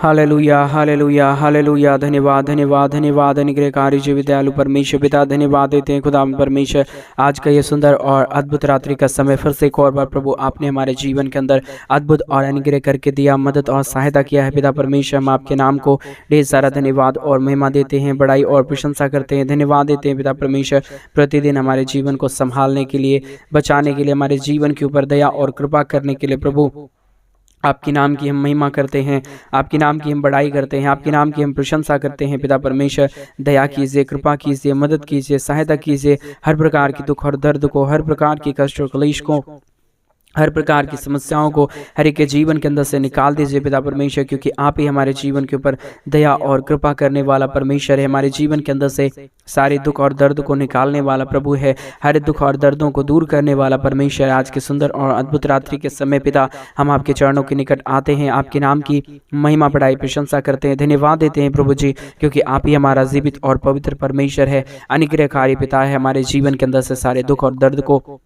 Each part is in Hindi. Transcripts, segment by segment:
Hallelujah hallelujah hallelujah. धन्यवाद धन्यवाद धन्यवाद। अनुग्रहकारी जीव दयालु परमेश्वर पिता, धन्यवाद देते हैं खुदा परमेश्वर, आज का ये सुंदर और अद्भुत रात्रि का समय फिर से एक और बार प्रभु आपने हमारे जीवन के अंदर अद्भुत और अनुग्रह करके दिया, मदद और सहायता किया है पिता परमेश्वर। हम आपके नाम को ढेर सारा धन्यवाद और महिमा देते हैं, बड़ाई और प्रशंसा करते हैं, धन्यवाद देते हैं पिता परमेश्वर। प्रतिदिन हमारे जीवन को संभालने के लिए, बचाने के लिए, हमारे जीवन के ऊपर दया और कृपा करने के लिए प्रभु आपके नाम की हम महिमा करते हैं, आपके नाम की हम बड़ाई करते हैं, आपके नाम की हम प्रशंसा करते हैं पिता परमेश्वर। दया कीजिए, कृपा कीजिए, मदद कीजिए, सहायता कीजिए, हर प्रकार की दुख और दर्द को, हर प्रकार की कष्ट और क्लेश को, हर प्रकार की समस्याओं को हर एक के जीवन के अंदर से निकाल दीजिए पिता परमेश्वर, क्योंकि आप ही हमारे जीवन के ऊपर दया और कृपा करने वाला परमेश्वर है। हमारे जीवन के अंदर से सारे दुख और दर्द को निकालने वाला प्रभु है, हर दुख और दर्दों को दूर करने वाला परमेश्वर। आज के सुंदर और अद्भुत रात्रि के समय पिता हम आपके चरणों के निकट आते हैं, आपके नाम की महिमा बढ़ाई प्रशंसा करते हैं, धन्यवाद देते हैं प्रभु जी, क्योंकि आप ही हमारा जीवित और पवित्र परमेश्वर है, अनुग्रहकारी पिता है। हमारे जीवन के अंदर से सारे दुख और दर्द को,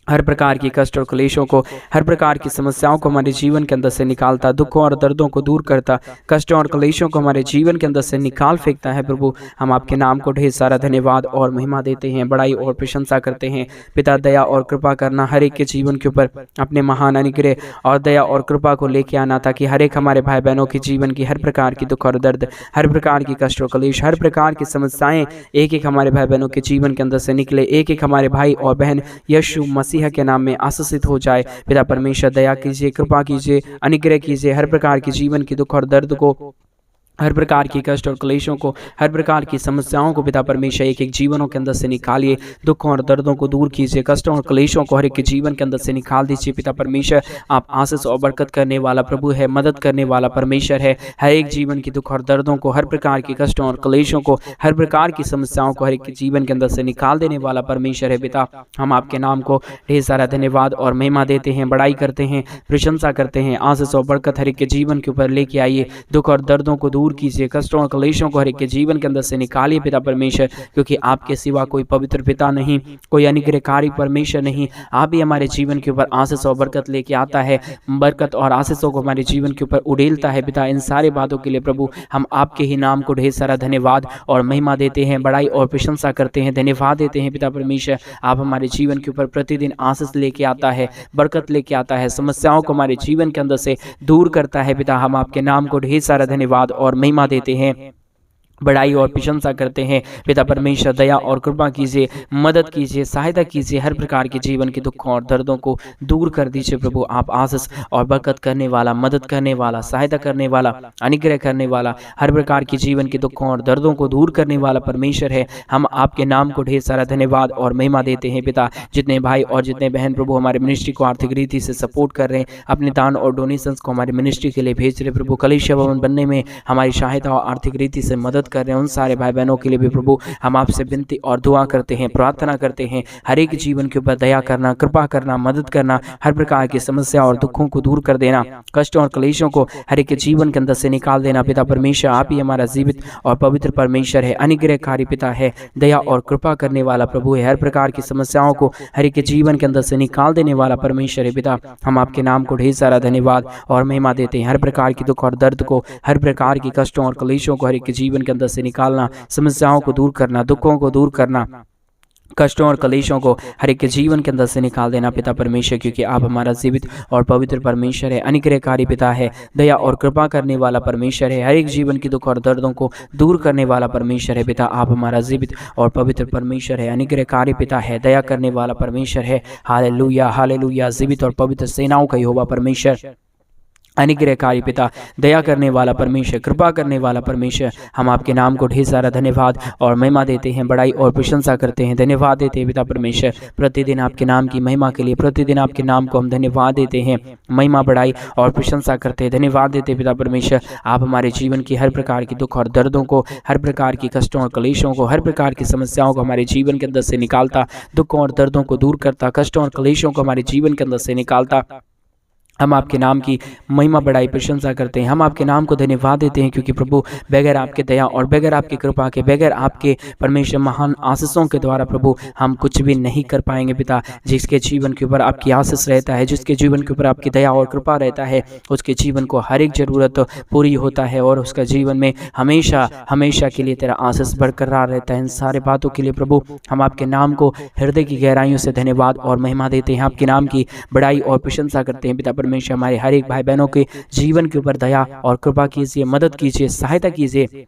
हर प्रकार की कष्ट और क्लेशों को, हर प्रकार की समस्याओं को हमारे जीवन के अंदर से निकालता, दुखों और दर्दों को दूर करता, कष्टों और क्लेशों को हमारे जीवन के अंदर से निकाल फेंकता है प्रभु। हम आपके नाम को ढेर सारा धन्यवाद और महिमा देते हैं, बड़ाई और प्रशंसा करते हैं पिता। दया और कृपा करना, हर एक के जीवन के ऊपर अपने महान अनुग्रह और दया और कृपा को लेके आना, ताकि हर एक हमारे भाई बहनों के जीवन की हर प्रकार की दुख और दर्द, हर प्रकार की कष्ट और क्लेश, हर प्रकार की समस्याएं एक एक हमारे भाई बहनों के जीवन के अंदर से निकले, एक एक हमारे भाई और बहन यीशु मसीह के नाम में आशीषित हो जाए पिता परमेश्वर। दया कीजिए, कृपा कीजिए, अनुग्रह कीजिए, हर प्रकार की जीवन की दुख और दर्द को, हर प्रकार की कष्ट और क्लेशों को, हर प्रकार की समस्याओं को पिता परमेश्वर एक एक जीवनों के अंदर से निकालिए, दुखों और दर्दों को दूर कीजिए, कष्टों और क्लेशों को हर एक के जीवन के अंदर से निकाल दीजिए पिता परमेश्वर। आप आशीष और बरकत करने वाला प्रभु है, मदद करने वाला परमेश्वर है। हर एक जीवन की दुख और दर्दों को, हर प्रकार की कष्टों और क्लेशों को, हर प्रकार की समस्याओं को हर एक के जीवन के अंदर से निकाल देने वाला परमेश्वर है पिता। हम आपके नाम को ढेर सारा धन्यवाद और महिमा देते हैं, बड़ाई करते हैं, प्रशंसा करते हैं। आशीष और बरकत हर एक के जीवन के ऊपर लेके आइए, दुख और दर्दों को दूर कीजिए, कष्टों और क्लेशों को हर एक के जीवन के अंदर से निकालिए पिता परमेश्वर, क्योंकि आपके सिवा कोई पवित्र पिता नहीं, कोई अनुग्रहकारी परमेश्वर नहीं। आप ही हमारे जीवन के ऊपर आशीष और बरकत लेके आता है, बरकत और आशीषों को हमारे जीवन के ऊपर उड़ेलता है पिता। इन सारे बातों के लिए प्रभु हम आपके ही नाम को ढेर सारा धन्यवाद और महिमा देते हैं, बड़ाई और प्रशंसा करते हैं, धन्यवाद देते हैं पिता परमेश्वर। आप हमारे जीवन के ऊपर प्रतिदिन आशीष लेके आता है, बरकत लेके आता है, समस्याओं को हमारे जीवन के अंदर से दूर करता है पिता। हम आपके नाम को ढेर सारा धन्यवाद और महिमा देते हैं, बड़ाई और प्रशंसा करते हैं पिता परमेश्वर। दया और कृपा कीजिए, मदद कीजिए, सहायता कीजिए, हर प्रकार के जीवन के दुखों और दर्दों को दूर कर दीजिए प्रभु। आप आशीष और बरकत करने वाला, मदद करने वाला, सहायता करने वाला, अनुग्रह करने वाला, हर प्रकार के जीवन के दुखों और दर्दों को दूर करने वाला परमेश्वर है। हम आपके नाम को ढेर सारा धन्यवाद और महिमा देते हैं पिता। जितने भाई और जितने बहन प्रभु हमारे मिनिस्ट्री को आर्थिक रीति से सपोर्ट कर रहे हैं, अपने दान और डोनेशंस को हमारे मिनिस्ट्री के लिए भेज रहे प्रभु, कलीसिया भवन बनने में हमारी सहायता और आर्थिक रीति से मदद कर रहे हैं, उन सारे भाई बहनों के लिए भी प्रभु हम आपसे विनती और दुआ करते हैं, प्रार्थना करते हैं। हर एक जीवन के ऊपर दया करना, कृपा करना, मदद करना, हर प्रकार की समस्या और दुखों को दूर कर देना, कष्टों और क्लेशों को हर एक के जीवन के अंदर से निकाल देना पिता परमेश्वर। आप ही हमारा जीवित और पवित्र परमेश्वर है, अनुग्रहकारी पिता है, दया और कृपा करने वाला प्रभु है, हर प्रकार की समस्याओं को हर एक के जीवन के अंदर से निकाल देने वाला परमेश्वर है पिता। हम आपके नाम को ढेर सारा धन्यवाद और महिमा देते हैं। हर प्रकार की दुख और दर्द को, हर प्रकार की कष्टों और क्लेशों को हर एक के जीवन के अंदर से निकालना, समस्याओं को दूर करना, दुखों को दूर करना, कष्टों और क्लेशों को हर एक के जीवन के अंदर से निकाल देना पिता परमेश्वर, क्योंकि आप हमारा जीवित और पवित्र परमेश्वर है, अनुग्रहकारी पिता है, दया और कृपा करने वाला परमेश्वर है, हर एक जीवन की दुख और दर्दों को दूर करने वाला परमेश्वर है पिता। आप हमारा जीवित और पवित्र परमेश्वर है, अनुग्रहकारी पिता है, दया करने वाला परमेश्वर है। Hallelujah hallelujah. जीवित और पवित्र सेनाओं का यहोवा परमेश्वर, अनुग्रहकारी पिता, दया करने वाला परमेश्वर, कृपा करने वाला परमेश्वर। हम आपके नाम को ढेर सारा धन्यवाद और महिमा देते हैं, बड़ाई और प्रशंसा करते हैं, धन्यवाद देते हैं पिता परमेश्वर। प्रतिदिन आपके नाम की महिमा के लिए, प्रतिदिन आपके नाम को हम धन्यवाद देते हैं, महिमा, बड़ाई और प्रशंसा करते हैं, धन्यवाद देते हैं पिता परमेश्वर। आप हमारे जीवन की हर प्रकार की दुख और दर्दों को, हर प्रकार की कष्टों और क्लेशों को, हर प्रकार की समस्याओं को हमारे जीवन के अंदर से निकालता, दुखों और दर्दों को दूर करता, कष्टों और क्लेशों को हमारे जीवन के अंदर से निकालता, हम आपके नाम की महिमा बढ़ाई प्रशंसा करते हैं। हम आपके नाम को धन्यवाद देते हैं, क्योंकि प्रभु बगैर आपके दया और बगैर आपकी कृपा के, बगैर आपके परमेश्वर महान आशीषों के द्वारा प्रभु हम कुछ भी नहीं कर पाएंगे पिता। जिसके जीवन के ऊपर आपकी आशीष रहता है, जिसके जीवन के ऊपर आपकी दया और कृपा रहता है, उसके जीवन को हर एक जरूरत पूरी होता है और उसका जीवन में हमेशा हमेशा के लिए तेरा आशीष बरकरार रहता है। इन सारे बातों के लिए प्रभु हम आपके नाम को हृदय की गहराइयों से धन्यवाद और महिमा देते हैं। आपके नाम की बड़ाई और प्रशंसा करते हैं पिता परमेश्वर। हमारे हर एक भाई बहनों के जीवन के ऊपर दया और कृपा कीजिए, मदद कीजिए, सहायता कीजिए।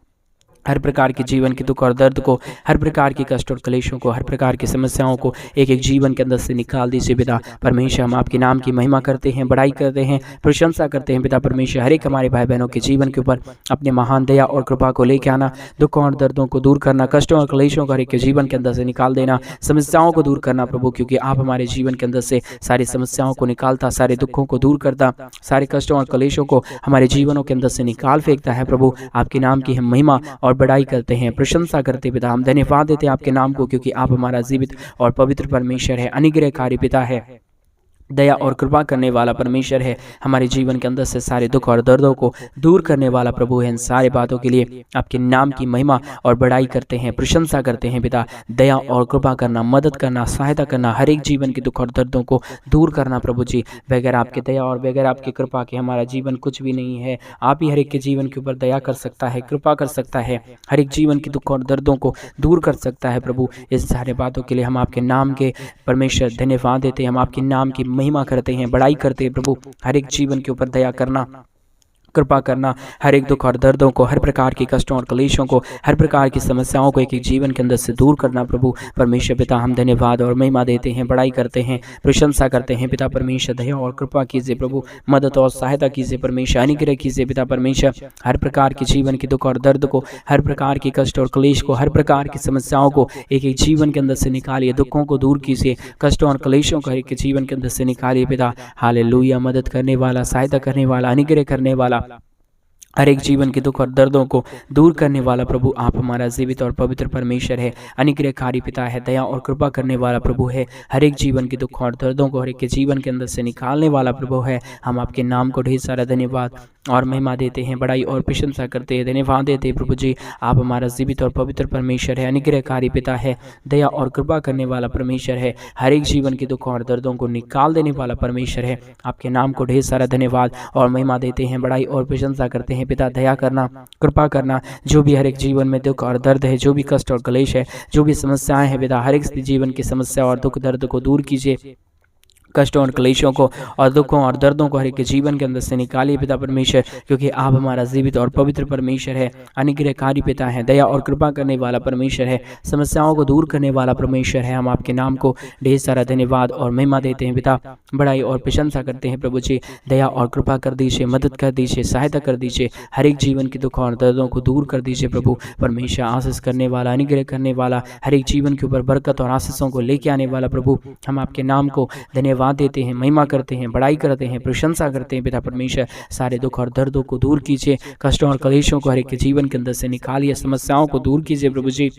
हर प्रकार के जीवन के दुख और दर्द को, हर प्रकार के कष्ट और क्लेशों को, हर प्रकार की समस्याओं को एक एक जीवन के अंदर से निकाल दीजिए पिता परमेश्वर। हम आपके नाम की महिमा करते हैं, बड़ाई करते हैं, प्रशंसा करते हैं पिता परमेश्वर। हर एक हमारे भाई बहनों के जीवन के ऊपर अपने महान दया और कृपा को लेकर आना, दुखों और दर्दों को दूर करना, कष्टों और क्लेशों को हर एक के जीवन के अंदर से निकाल देना, समस्याओं को दूर करना प्रभु, क्योंकि आप हमारे जीवन के अंदर से सारी समस्याओं को निकालता, सारे दुखों को दूर करता, सारे कष्टों और क्लेशों को हमारे जीवनों के अंदर से निकाल फेंकता है प्रभु। आपके नाम की हम महिमा और बड़ाई करते हैं, प्रशंसा करते पिता। हम धन्यवाद देते हैं आपके नाम को, क्योंकि आप हमारा जीवित और पवित्र परमेश्वर है, अनुग्रहकारी पिता है, दया और कृपा करने वाला परमेश्वर है। हमारे जीवन के अंदर से सारे दुख और दर्दों को दूर करने वाला प्रभु है। इन सारे बातों के लिए आपके नाम की महिमा और बड़ाई करते हैं, प्रशंसा करते हैं पिता। दया और कृपा करना, मदद करना, सहायता करना, हर एक जीवन के दुख और दर्दों को दूर करना प्रभु जी। बगैर आपके दया और बगैर आपकी कृपा के हमारा जीवन कुछ भी नहीं है। आप ही हर एक के जीवन के ऊपर दया कर सकता है, कृपा कर सकता है, हर एक जीवन के दुख और दर्दों को दूर कर सकता है प्रभु। इस सारे बातों के लिए हम आपके नाम के परमेश्वर धन्यवाद देते हैं। हम आपके नाम की महिमा करते हैं, बड़ाई करते हैं प्रभु। हर एक जीवन के ऊपर दया करना, कृपा करना, हर एक दुख और दर्दों को, हर प्रकार के कष्टों और क्लेशों को, हर प्रकार की समस्याओं को एक एक जीवन के अंदर से दूर करना प्रभु परमेश्वर पिता। हम धन्यवाद और महिमा देते हैं, बड़ाई करते हैं, प्रशंसा करते हैं पिता परमेश्वर। दया और कृपा कीजिए प्रभु, मदद और सहायता कीजिए परमेश्वर, अनुग्रह कीजिए पिता परमेश्वर। हर प्रकार के जीवन के दुख और दर्द को, हर प्रकार के कष्ट और क्लेश को, हर प्रकार की समस्याओं को एक एक जीवन के अंदर से निकालिए, दुखों को दूर कीजिए, कष्टों और क्लेशों को हर एक जीवन के अंदर से निकालिए पिता। हालेलुया। मदद करने वाला, सहायता करने वाला, अनुग्रह करने वाला, हर एक जीवन के दुख और दर्दों को दूर करने वाला प्रभु आप हमारा जीवित और पवित्र परमेश्वर है, अनुग्रहकारी पिता है, दया और कृपा करने वाला प्रभु है। हर एक जीवन के दुख और दर्दों को हर एक के जीवन के अंदर से निकालने वाला प्रभु है। हम आपके नाम को ढेर सारा धन्यवाद और महिमा देते हैं, बड़ाई और प्रशंसा करते हैं, धन्यवाद देते हैं प्रभु जी। आप हमारा जीवित और पवित्र परमेश्वर है, अनुग्रहकारी पिता है, दया और कृपा करने वाला परमेश्वर है, हर एक जीवन के दुख और दर्दों को निकाल देने वाला परमेश्वर है। आपके नाम को ढेर सारा धन्यवाद और महिमा देते हैं, बड़ाई और प्रशंसा करते हैं पिता। दया करना, कृपा करना, जो भी हर एक जीवन में दुख और दर्द है, जो भी कष्ट और क्लेश है, जो भी समस्याएं हैं पिता, हर एक जीवन की समस्या और दुख दर्द को दूर कीजिए, कष्टों और क्लेशों को और दुखों और दर्दों को हर एक के जीवन के अंदर से निकालिए पिता परमेश्वर, क्योंकि आप हमारा जीवित और पवित्र परमेश्वर है, अनुग्रहकारी पिता है, दया और कृपा करने वाला परमेश्वर है, समस्याओं को दूर करने वाला परमेश्वर है। हम आपके नाम को ढेर सारा धन्यवाद और महिमा देते हैं पिता, बड़ाई और प्रशंसा करते हैं प्रभु जी। दया और कृपा कर दीजिए, मदद कर दीजिए, सहायता कर दीजिए, हर एक जीवन के दुख और दर्दों को दूर कर दीजिए प्रभु परमेश्वर। आशीष करने वाला, अनुग्रह करने वाला, हर एक जीवन के ऊपर बरकत और आशीषों को लेके आने वाला प्रभु, हम आपके नाम को धन्यवाद देते हैं, महिमा करते हैं, बड़ाई करते हैं, प्रशंसा करते हैं पिता परमेश्वर। सारे दुख और दर्दों को दूर कीजिए, कष्टों और क्लेशों को हर एक के जीवन के अंदर से निकालिए, समस्याओं को दूर कीजिए प्रभु जी,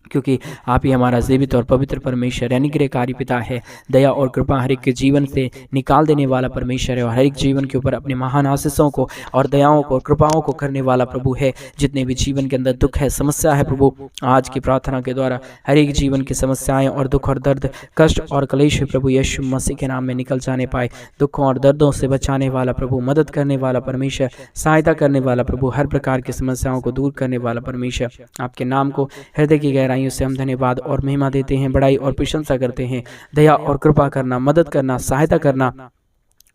क्योंकि आप ही हमारा जीवित और पवित्र परमेश्वर, अनुग्रहकारी पिता है, दया और कृपा हर एक के जीवन से निकाल देने वाला परमेश्वर है, और हर एक जीवन के ऊपर अपने महान आशीषों को और दयाओं को, कृपाओं को करने वाला प्रभु है। जितने भी जीवन के अंदर दुख है, समस्या है प्रभु, आज की प्रार्थना के द्वारा हर एक जीवन की समस्याएं और दुख और दर्द, कष्ट और क्लेश प्रभु यीशु मसीह के नाम में निकल जाने पाए। दुखों और दर्दों से बचाने वाला प्रभु, मदद करने वाला परमेश्वर, सहायता करने वाला प्रभु, हर प्रकार की समस्याओं को दूर करने वाला परमेश्वर, आपके नाम को हृदय की गहराइयों से हम धन्यवाद और महिमा देते हैं, बड़ाई और प्रशंसा करते हैं। दया और कृपा करना, मदद करना, सहायता करना,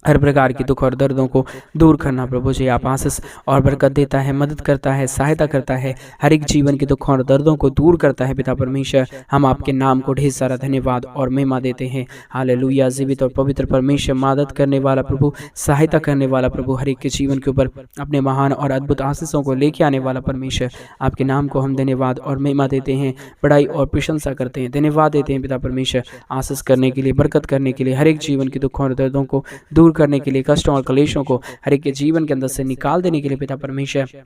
हर प्रकार की दुख और दर्दों को दूर करना प्रभु जी। आप आशीष और बरकत देता है, मदद करता है, सहायता करता है, हर एक जीवन के दुख और दर्दों को दूर करता है पिता परमेश्वर। हम आपके नाम को ढेर सारा धन्यवाद और महिमा देते हैं। हालेलुया। जीवित और पवित्र परमेश्वर, मदद करने वाला प्रभु, सहायता करने वाला प्रभु, हर एक के जीवन के ऊपर अपने महान और अद्भुत आशीषों को लेके आने वाला परमेश्वर, आपके नाम को हम धन्यवाद और महिमा देते हैं, बड़ाई और प्रशंसा करते हैं, धन्यवाद देते हैं पिता परमेश्वर, आशीष करने के लिए, बरकत करने के लिए, हर एक जीवन के दुखों और दर्दों को दूर करने के लिए, कष्टों और क्लेशों को हर एक के जीवन के अंदर से निकाल देने के लिए पिता परमेश्वर।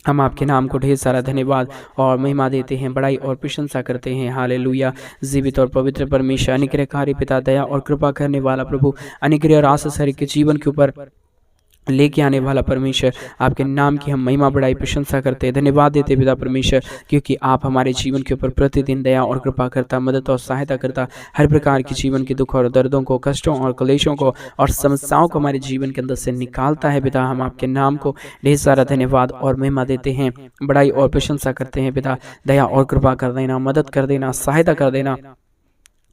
हम आपके नाम को ढेर सारा धन्यवाद और महिमा देते हैं, बड़ाई और प्रशंसा करते हैं। हालेलुया। जीवित और पवित्र परमेश्वर, अनुग्रहकारी पिता, दया और कृपा करने वाला प्रभु, अनुग्रह और आशीष हर एक के जीवन के ऊपर लेके आने वाला परमेश्वर, आपके नाम की हम महिमा बड़ाई प्रशंसा करते हैं, धन्यवाद देते पिता परमेश्वर, क्योंकि आप हमारे जीवन के ऊपर प्रतिदिन दया और कृपा करता, मदद और सहायता करता, हर प्रकार की जीवन के दुख और दर्दों को, कष्टों और क्लेशों को और समस्याओं को हमारे जीवन के अंदर से निकालता है पिता। हम आपके नाम को ढेर सारा धन्यवाद और महिमा देते हैं, बड़ाई और प्रशंसा करते हैं पिता। दया और कृपा कर देना, मदद कर देना, सहायता कर देना।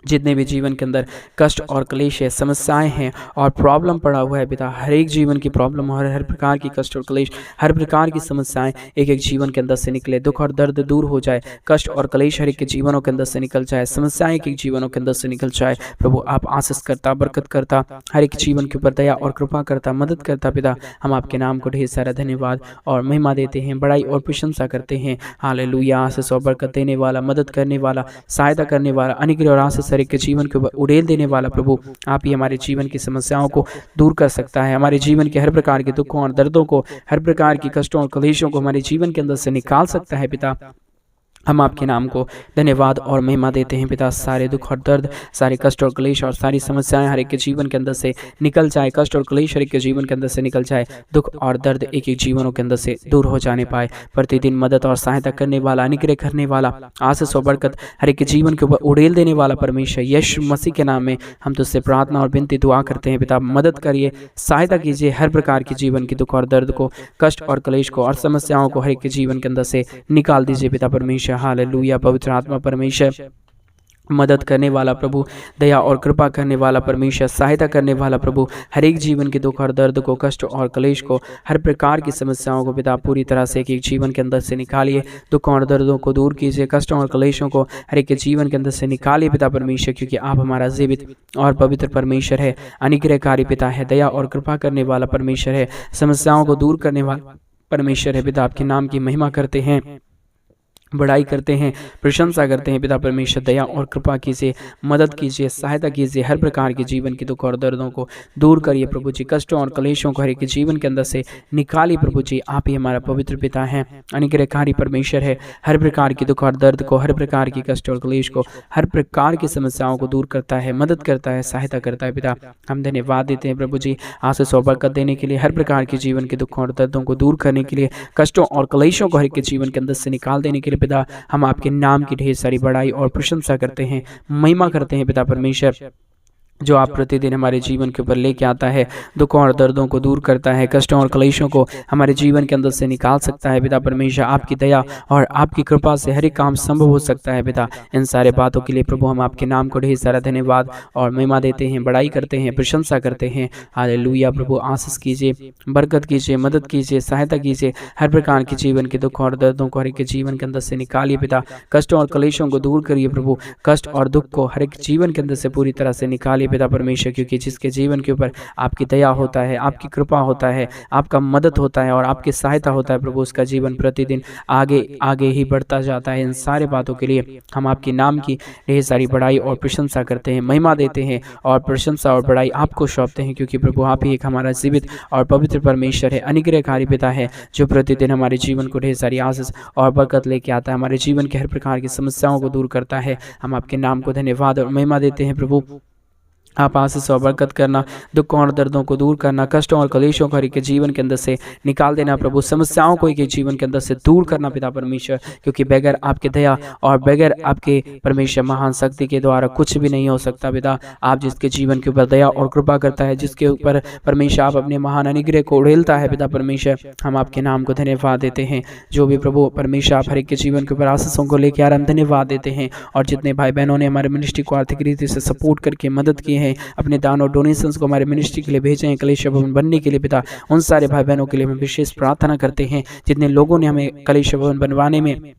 जितने भी जीवन के अंदर कष्ट और क्लेश है, समस्याएं हैं और प्रॉब्लम पड़ा हुआ है पिता, हर एक जीवन की प्रॉब्लम और हर प्रकार की कष्ट और क्लेश, हर प्रकार की समस्याएं एक एक जीवन के अंदर से निकले, दुख और दर्द दूर हो जाए, कष्ट और क्लेश हर एक के जीवनों के अंदर से निकल जाए, समस्याएं एक एक जीवनों के अंदर से निकल जाए। प्रभु आप आशीष करता, बरकत करता, हर एक जीवन के ऊपर दया और कृपा करता, मदद करता पिता। हम आपके नाम को ढेर सारा धन्यवाद और महिमा देते हैं, बड़ाई और प्रशंसा करते हैं। हालेलुया। आशीष और बरकत देने वाला, मदद करने वाला, सहायता करने वाला, अनुग्रह और आशीष हर एक के जीवन के ऊपर उड़ेल देने वाला प्रभु, आप ही हमारे जीवन की समस्याओं को दूर कर सकता है, हमारे जीवन के हर प्रकार के दुखों और दर्दों को, हर प्रकार की कष्टों और क्लेशों को हमारे जीवन के अंदर से निकाल सकता है पिता। हम आपके नाम को धन्यवाद और महिमा देते हैं पिता। सारे दुख और दर्द, सारे कष्ट और क्लेश और सारी समस्याएं हर एक के जीवन के अंदर से निकल जाए, कष्ट और क्लेश हर एक के जीवन के अंदर से निकल जाए, दुख और दर्द एक एक जीवनों के अंदर से दूर हो जाने पाए। प्रतिदिन मदद और सहायता करने वाला, अनुग्रह करने वाला, आशीष और बरकत हर एक के जीवन के ऊपर उड़ेल देने वाला परमेश्वर यीशु मसीह के नाम में हम तुझसे प्रार्थना और विनती दुआ करते हैं पिता। मदद करिए, सहायता कीजिए, हर प्रकार की जीवन की दुख और दर्द को, कष्ट और क्लेश को और समस्याओं को हर एक के जीवन के अंदर से निकाल दीजिए पिता परमेश्वर। हालेलुया। पवित्र आत्मा परमेश्वर, मदद करने वाला प्रभु, दया और कृपा करने वाला परमेश्वर, सहायता करने वाला प्रभु, हर एक जीवन के दुख और दर्द को, कष्ट और क्लेश को, हर प्रकार की समस्याओं को पिता पूरी तरह से एक एक जीवन के अंदर से निकालिए, दुखों और दर्दों को दूर कीजिए, कष्टों और क्लेशों को हर एक के जीवन के अंदर से निकालिए पिता परमेश्वर, क्योंकि आप हमारा जीवित और पवित्र परमेश्वर है, अनुग्रहकारी पिता है, दया और कृपा करने वाला परमेश्वर है, समस्याओं को दूर करने वाला परमेश्वर है पिता। आपके नाम की महिमा करते हैं, बड़ाई करते हैं, प्रशंसा करते हैं पिता परमेश्वर। दया और कृपा कीजिए, मदद कीजिए, सहायता कीजिए, हर प्रकार के जीवन की दुख और दर्दों को दूर करिए प्रभु जी, कष्टों और क्लेशों को हर एक जीवन के अंदर से निकालिए प्रभु जी। आप ही हमारा पवित्र पिता है, अनुग्रहकारी परमेश्वर है, हर प्रकार की दुख और दर्द को, हर प्रकार की कष्ट और क्लेश को, हर प्रकार की समस्याओं को दूर करता है, मदद करता है, सहायता करता है पिता। हम धन्यवाद देते हैं प्रभु जी, आशीष और बरकत देने के लिए, हर प्रकार के जीवन के दुखों और दर्दों को दूर करने के लिए, कष्टों और क्लेशों को हर एक जीवन के अंदर से निकाल देने के लिए पिता। हम आपके नाम की ढेर सारी बड़ाई और प्रशंसा करते हैं, महिमा करते हैं पिता परमेश्वर, जो आप प्रतिदिन हमारे जीवन के ऊपर लेके आता है, दुखों और दर्दों को दूर करता है, कष्टों और क्लेशों को हमारे जीवन के अंदर से निकाल सकता है पिता परमेश्वर। आपकी दया और आपकी कृपा से हर एक काम संभव हो सकता है पिता। इन सारे बातों के लिए प्रभु हम आपके नाम को ढेर सारा धन्यवाद और महिमा देते हैं, बड़ाई करते हैं, प्रशंसा करते हैं। हालेलुया। प्रभु आशीष कीजिए, बरकत कीजिए, मदद कीजिए, सहायता कीजिए, हर प्रकार के जीवन के दुख और दर्दों को हर एक जीवन के अंदर से निकालिए पिता। कष्टों और क्लेशों को दूर करिए प्रभु, कष्ट और दुख को हर एक जीवन के अंदर से पूरी तरह से निकालिए पिता परमेश्वर, क्योंकि जिसके जीवन के ऊपर आपकी दया होता है, आपकी कृपा होता है, आपका मदद होता है और आपकी सहायता होता है प्रभु, उसका जीवन प्रतिदिन आगे आगे ही बढ़ता जाता है। इन सारे बातों के लिए हम आपके नाम की ढेर सारी बड़ाई और प्रशंसा करते हैं, महिमा देते हैं और प्रशंसा और बड़ाई आपको सौंपते हैं, क्योंकि प्रभु आप ही एक हमारा जीवित और पवित्र परमेश्वर है, अनुग्रहकारी पिता है, जो प्रतिदिन हमारे जीवन को ढेर सारी आशीष और बरकत लेके आता है, हमारे जीवन के हर प्रकार की समस्याओं को दूर करता है। हम आपके नाम को धन्यवाद और महिमा देते हैं प्रभु। आप आशीष और बरकत करना, दुखों और दर्दों को दूर करना, कष्टों और क्लेशों को एक जीवन के अंदर से निकाल देना प्रभु, समस्याओं को एक जीवन के अंदर से दूर करना पिता परमेश्वर, क्योंकि बगैर आपके दया और बगैर आपके परमेश्वर महान शक्ति के द्वारा कुछ भी नहीं हो सकता पिता। आप जिसके जीवन के ऊपर दया और कृपा करता है, जिसके ऊपर परमेश्वर आप अपने महान अनुग्रह को उड़ेलता है पिता परमेश्वर, हम आपके नाम को धन्यवाद देते हैं। जो भी प्रभु परमेश्वर आप हर एक के जीवन के ऊपर आशीषों को लेकर आ रहे, हम धन्यवाद देते हैं। और जितने भाई बहनों ने हमारे मिनिस्ट्री को आर्थिक रीति से सपोर्ट करके मदद की है, अपने दान और डोनेशंस को हमारे मिनिस्ट्री के लिए भेजे हैं, कलेश भवन बनने के लिए पिता, उन सारे भाई बहनों के लिए हम विशेष प्रार्थना करते हैं। जितने लोगों ने हमें कलेश भवन बनवाने में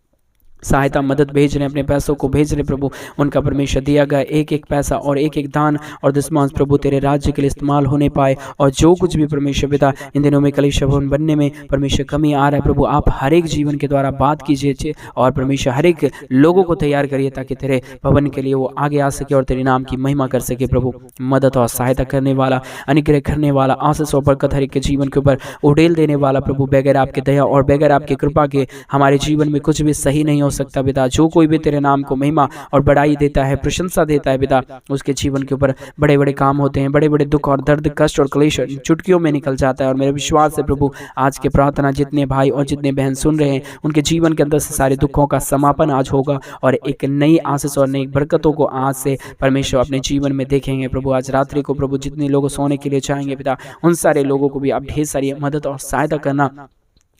सहायता मदद भेज रहे हैं, अपने पैसों को भेज रहे प्रभु, उनका परमेश्वर दिया गया एक एक पैसा और एक एक दान और दशमांश प्रभु तेरे राज्य के लिए इस्तेमाल होने पाए। और जो कुछ भी परमेश्वर पिता इन दिनों में कलीसिया भवन बनने में परमेश्वर कमी आ रहा है प्रभु, आप हर एक जीवन के द्वारा बात कीजिए और परमेश्वर हर एक लोगों को तैयार करिए ताकि तेरे भवन के लिए वो आगे आ सके और तेरे नाम की महिमा कर सके प्रभु। मदद और सहायता करने वाला, अनुग्रह करने वाला, आशीष और बरकत हर एक के जीवन के ऊपर उड़ेल देने वाला प्रभु, बगैर आपके दया और बगैर आपकी कृपा के हमारे जीवन में कुछ भी सही नहीं हो सकता पिता। जो कोई भी तेरे नाम को महिमा और बड़ाई देता है, प्रशंसा देता है पिता, उसके जीवन के ऊपर बड़े बड़े काम होते हैं, बड़े बड़े दुख और दर्द, कष्ट और क्लेश चुटकियों में निकल जाता है। और मेरा विश्वास है प्रभु, आज के प्रार्थना जितने भाई और जितने बहन सुन रहे हैं, उनके जीवन के अंदर से सारे दुखों का समापन आज होगा और एक नई आशीष और नई बरकतों को आज से परमेश्वर अपने जीवन में देखेंगे प्रभु। आज रात्रि को प्रभु जितने लोग सोने के लिए चाहेंगे पिता, उन सारे लोगों को भी आप ढेर सारी मदद और सहायता करना,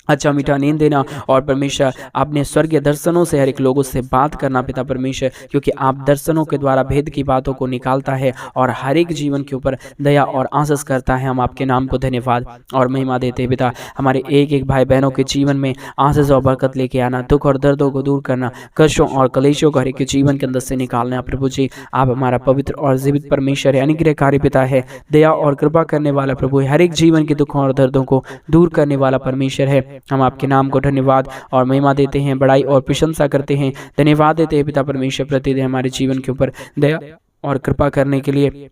अच्छा मीठा नींद देना और परमेश्वर अपने स्वर्गीय दर्शनों से हर एक लोगों से बात करना पिता परमेश्वर, क्योंकि आप दर्शनों के द्वारा भेद की बातों को निकालता है और हर एक जीवन के ऊपर दया और आशीष करता है। हम आपके नाम को धन्यवाद और महिमा देते हैं पिता। हमारे एक एक भाई बहनों के जीवन में आशीष और बरकत लेके आना, दुख और दर्दों को दूर करना, कष्टों और कलेशों को हर एक के जीवन के अंदर से निकालना। प्रभु जी आप हमारा पवित्र और जीवित परमेश्वर है, अनुग्रहकारी पिता है, दया और कृपा करने वाला प्रभु है, हर एक जीवन के दुखों और दर्दों को दूर करने वाला परमेश्वर है। हम आपके नाम को धन्यवाद और महिमा देते हैं, बड़ाई और प्रशंसा करते हैं, धन्यवाद देते हैं पिता परमेश्वर प्रतिदिन हमारे जीवन के ऊपर दया और कृपा करने के लिए,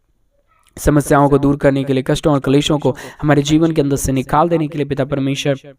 समस्याओं को दूर करने के लिए, कष्टों और क्लेशों को हमारे जीवन के अंदर से निकाल देने के लिए पिता परमेश्वर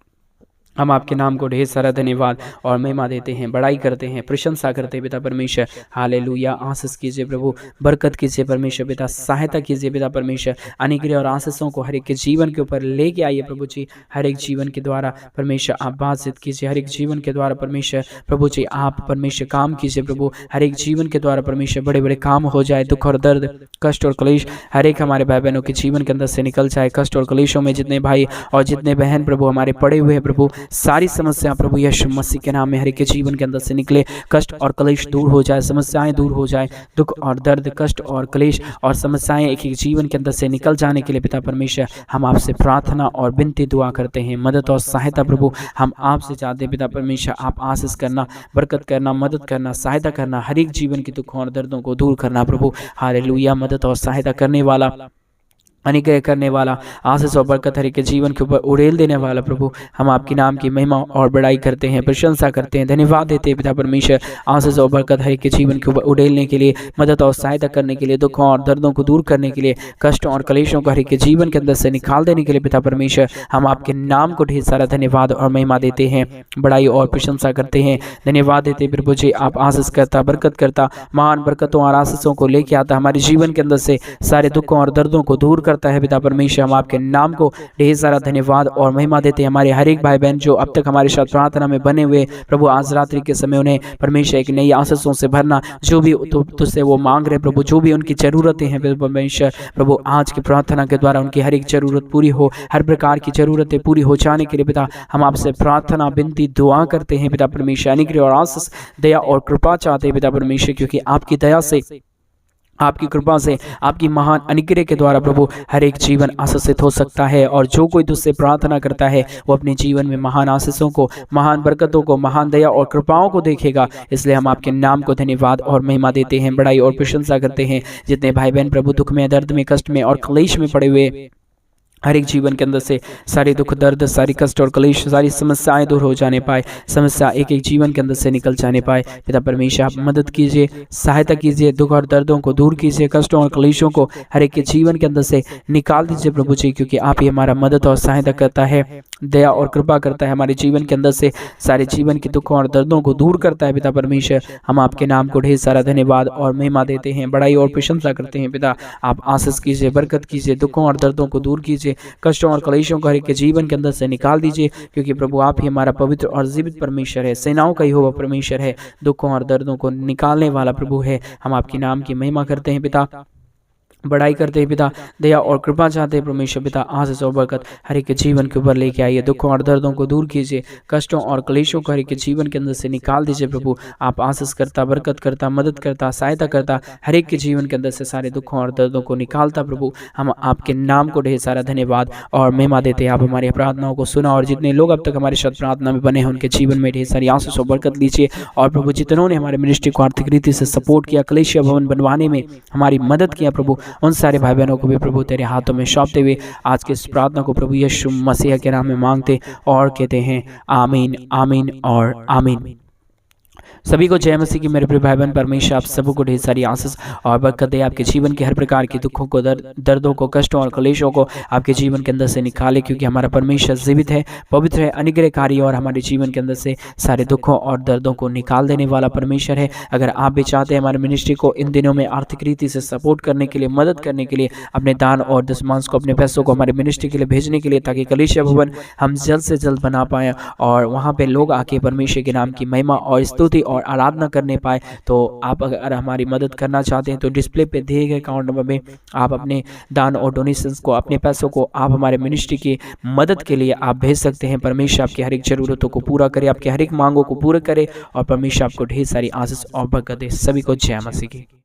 हम आपके नाम को ढेर सारा धन्यवाद और महिमा देते हैं, बड़ाई करते हैं, प्रशंसा करते हैं पिता परमेश्वर। हालेलुया। आशीष कीजिए प्रभु, बरकत कीजिए परमेश्वर पिता, सहायता कीजिए पिता परमेश्वर, अनुग्रह और आशीषों को हर एक के जीवन के ऊपर लेके आइए प्रभु जी। हर एक जीवन के द्वारा परमेश्वर आप बातचीत कीजिए, हर एक जीवन के द्वारा परमेश्वर प्रभु जी आप परमेश्वर काम कीजिए प्रभु। हर एक जीवन के द्वारा परमेश्वर बड़े बड़े काम हो जाए, दुख और दर्द, कष्ट और क्लेश हर एक हमारे भाई बहनों के जीवन के अंदर से निकल जाए। कष्ट और क्लेशों में जितने भाई और जितने बहन प्रभु हमारे पड़े हुए हैं प्रभु, सारी समस्या प्रभु यीशु मसीह के नाम में हर एक के जीवन के अंदर से निकले, कष्ट और क्लेश दूर हो जाए, समस्याएं दूर हो जाए, दुख और दर्द, कष्ट और क्लेश और समस्याएं एक एक जीवन के अंदर से निकल जाने के लिए पिता परमेश्वर हम आपसे प्रार्थना और विनती दुआ करते हैं। मदद और सहायता प्रभु हम आपसे चाहते हैं पिता परमेश्वर, आप आशीष करना, बरकत करना, मदद करना, सहायता करना, हर एक जीवन के दुखों और दर्दों को दूर करना प्रभु। हालेलुया। मदद और सहायता करने वाला, अनुग्रह करने वाला, आशीष और बरकत हर एक के जीवन के ऊपर उड़ेल देने वाला प्रभु, हम आपके नाम की महिमा और बड़ाई करते हैं, प्रशंसा करते हैं, धन्यवाद देते हैं पिता परमेश्वर। आशीष और बरकत हर एक के जीवन के ऊपर उड़ेलने के लिए, मदद और सहायता करने के लिए, दुखों और दर्दों को दूर करने के लिए, कष्टों और कलेशों को हर एक के जीवन के अंदर से निकाल देने के लिए पिता परमेश्वर हम आपके नाम को ढेर सारा धन्यवाद और महिमा देते हैं, बड़ाई और प्रशंसा करते हैं, धन्यवाद देते हैं प्रभु जी। आप आशीष करता, बरकत करता, महान बरकतों और आशीषों को लेके आता, हमारे जीवन के अंदर से सारे दुखों और दर्दों को दूर करता है पिता परमेश्वर। हम आपके नाम को ढेर सारा धन्यवाद और महिमा देते हैं। हमारे हर एक भाई बहन जो अब तक हमारे साथ प्रार्थना में बने हुए प्रभु, आज रात्रि के समय उन्हें परमेश्वर एक नई आशीषों से भरना, जो भी तुझसे वो मांग रहे प्रभु, जो भी उनकी जरूरतें हैं परमेश्वर प्रभु, आज की प्रार्थना के द्वारा उनकी हर एक जरूरत पूरी हो, हर प्रकार की जरूरतें पूरी हो जाने के लिए पिता हम आपसे प्रार्थना, विनती, दुआ करते हैं पिता परमेश्वर। अनुग्रह और आशीष, दया और कृपा चाहते हैं पिता परमेश्वर, क्योंकि आपकी दया से, आपकी कृपा से, आपकी महान अनुग्रह के द्वारा प्रभु हर एक जीवन आशीषित हो सकता है। और जो कोई तुझसे प्रार्थना करता है वो अपने जीवन में महान आशीषों को, महान बरकतों को, महान दया और कृपाओं को देखेगा। इसलिए हम आपके नाम को धन्यवाद और महिमा देते हैं, बड़ाई और प्रशंसा करते हैं। जितने भाई बहन प्रभु दुख में, दर्द में, कष्ट में और क्लेश में पड़े हुए, हर एक जीवन के अंदर से सारे दुख, दर्द, सारी कष्ट और क्लेश, सारी समस्याएं दूर हो जाने पाए, समस्या एक एक जीवन के अंदर से निकल जाने पाए। पिता परमेश्वर आप मदद कीजिए, सहायता कीजिए, दुख और दर्दों को दूर कीजिए, कष्टों और क्लेशों को हर एक के जीवन के अंदर से निकाल दीजिए प्रभु जी, क्योंकि आप ही हमारा मदद और सहायता करता है, दया और कृपा करता है, हमारे जीवन के अंदर से सारे जीवन के दुखों और दर्दों को दूर करता है पिता परमेश्वर। हम आपके नाम को ढेर सारा धन्यवाद और महिमा देते हैं, बड़ाई और प्रशंसा करते हैं पिता। आप आशीष कीजिए, बरकत कीजिए, दुखों और दर्दों को दूर कीजिए, कष्टों और क्लेशों को हर एक के जीवन के अंदर से निकाल दीजिए, क्योंकि प्रभु आप ही हमारा पवित्र और जीवित परमेश्वर है, सेनाओं का यहोवा परमेश्वर है, दुखों और दर्दों को निकालने वाला प्रभु है। हम आपके नाम की महिमा करते हैं पिता। बड़ाई करते हैं पिता, दया और कृपा चाहते हैं परमेश्वर पिता, आशीष और बरकत हर एक के जीवन के ऊपर लेके आइए। दुखों और दर्दों को दूर कीजिए, कष्टों और क्लेशों को हर एक के जीवन के अंदर से निकाल दीजिए प्रभु। आप आशीष करता, बरकत करता, मदद करता, सहायता करता, हर एक के जीवन के अंदर से सारे दुखों और दर्दों को निकालता प्रभु। हम आपके नाम को ढेर सारा धन्यवाद और महिमा देते हैं। आप हमारी प्रार्थनाओं को सुना और जितने लोग अब तक हमारे साथ प्रार्थना में बने हैं उनके जीवन में ढेर सारी आशीष और बरकत लीजिए। और प्रभु जितनों ने हमारे मिनिस्ट्री को आर्थिक रीति से सपोर्ट किया, कलीसिया भवन बनवाने में हमारी मदद किया प्रभु, उन सारे भाई बहनों को भी प्रभु तेरे हाथों में सौंपते हुए आज के इस प्रार्थना को प्रभु यीशु मसीह के नाम में मांगते और कहते हैं आमीन, आमीन और आमीन। सभी को जय मसीह की मेरे प्रिय भाई बहन। परमेश्वर आप सबको को ढेर सारी आशीष और बरकत दे। आपके जीवन के हर प्रकार के दुखों को, दर्दों को, कष्टों और क्लेशों को आपके जीवन के अंदर से निकाले, क्योंकि हमारा परमेश्वर जीवित है, पवित्र है, अनुग्रहकारी और हमारे जीवन के अंदर से सारे दुखों और दर्दों को निकाल देने वाला परमेश्वर है। अगर आप भी चाहते हैं हमारे मिनिस्ट्री को इन दिनों में आर्थिक रीति से सपोर्ट करने के लिए, मदद करने के लिए, अपने दान और दशमांश को, अपने पैसों को हमारे मिनिस्ट्री के लिए भेजने के लिए, ताकि कलीसिया भवन हम जल्द से जल्द बना पाएँ और वहाँ पे लोग आके परमेश्वर के नाम की महिमा और स्तुति और आराधना करने पाए, तो आप अगर हमारी मदद करना चाहते हैं तो डिस्प्ले पे दिए गए अकाउंट नंबर में आप अपने दान और डोनेशंस को, अपने पैसों को आप हमारे मिनिस्ट्री की मदद के लिए आप भेज सकते हैं। परमेश्वर आपकी हर एक जरूरतों को पूरा करे, आपके हर एक मांगों को पूरा करे और परमेश्वर आपको ढेर सारी आशीष और बरकत दे। सभी को जय मसीह की।